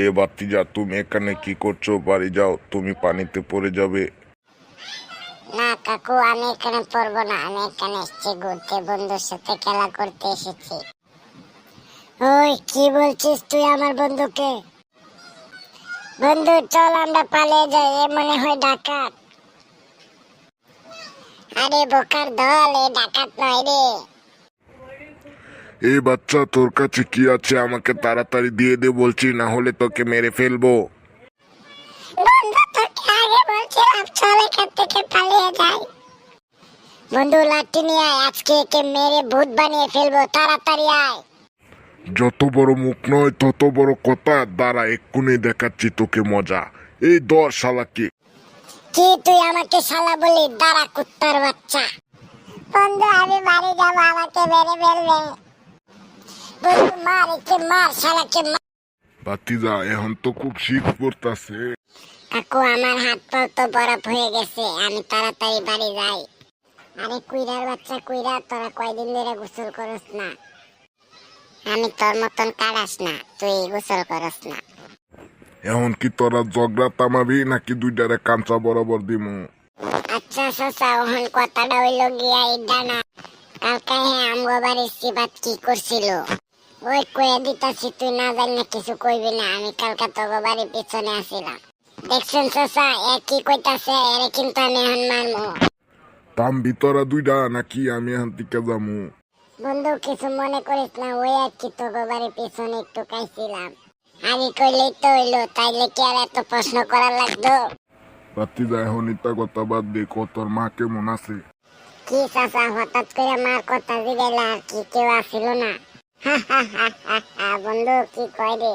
এ বাতিজা, তুমি এখানে কি করছো? বাড়ি যাও, তুমি পানিতে পড়ে যাবে। না কাকু, আমি এখানে পড়বো না। আমি এখানে এসেছি ঘুরতে, বন্ধুর সাথে খেলা করতে এসেছি। ওই কি বলছিস তুই আমার বন্ধুকে? বন্ধু চল আমরা পালিয়ে যাই, এ মনে হয় ডাকাত। আরে বোকার দল, এ ডাকাত নয় রে। এই বাচ্চা, তোর কাছে কি আছে আমাকে তাড়াতাড়ি দিয়ে দে বলছি, না হলে তোকে মেরে ফেলবো। বন্ধু তোকে আগে বলছিলাম চল এখান থেকে পালিয়ে যাই। বন্ধু লাঠি নিয়ে আয়, আজকে একে মেরে ভূত বানিয়ে ফেলবো, তাড়াতাড়ি আয়। যত বড় মুখ নয় তত বড় কথা। দাঁড়া, এক্ষুনি দেখাচ্ছি তোকে মজা। এই ধর শালাকে। কি তুই আমাকে শালা বলি? দাঁড়া কুত্তার বাচ্চা। বন্ধু আমি বাড়ি যাবো, আমাকে মেরে ফেলবে। বন্ধু মার, একে মার, শালাকে মার। বাতিজা, এখন তো খুব শীত পড়তাছে। কাকু আমার হাত পা তো বরফ হয়ে গেছে, আমি তাড়াতাড়ি বাড়ি যাই। আরে কুইরার বাচ্চা কুইরা, তোরা কয়দিন ধরে গোসল করস না? আমি তোর মতন কাড়াস না, তুই গোসল করস না। এখন কি তোরা ঝগড়া তামাবি নাকি দুইটারে কাঞ্চা বরাবর দিমু? আচ্ছা চাচা, ওহন কথাটা হইল গিয়া এইটা না। কালকে আমগো বাড়ির সিবাত কি করছিল ওই কয়ে দিতাছি, তুই না জানি কিছু কইবি না। আমি কালকে তোগো বাড়ির পিছনে আসিলাম, দেখছেন চাচা এ কি কইতাছে, এরে কিন্তু আমি এখন মারমু। তাম ভিতরা দুইটা নাকি আমি এখন থেকে যামু? বন্ধু কিছু মনে করিস না, ওই আর কি তোগো বাড়ির পিছনে একটু কাইছিলাম। আগে কইলেই তো হইলো, তাইলে কি আর এত প্রশ্ন করা লাগতো? বাতিজা, এখন ইতা কথা বাদ দে, তোর মা কেমন আছে? কি চাচা হঠাৎ করে মার কথা জিগাইলা? আর কি কেউ আসিল না? বন্ধু কি কয় রে?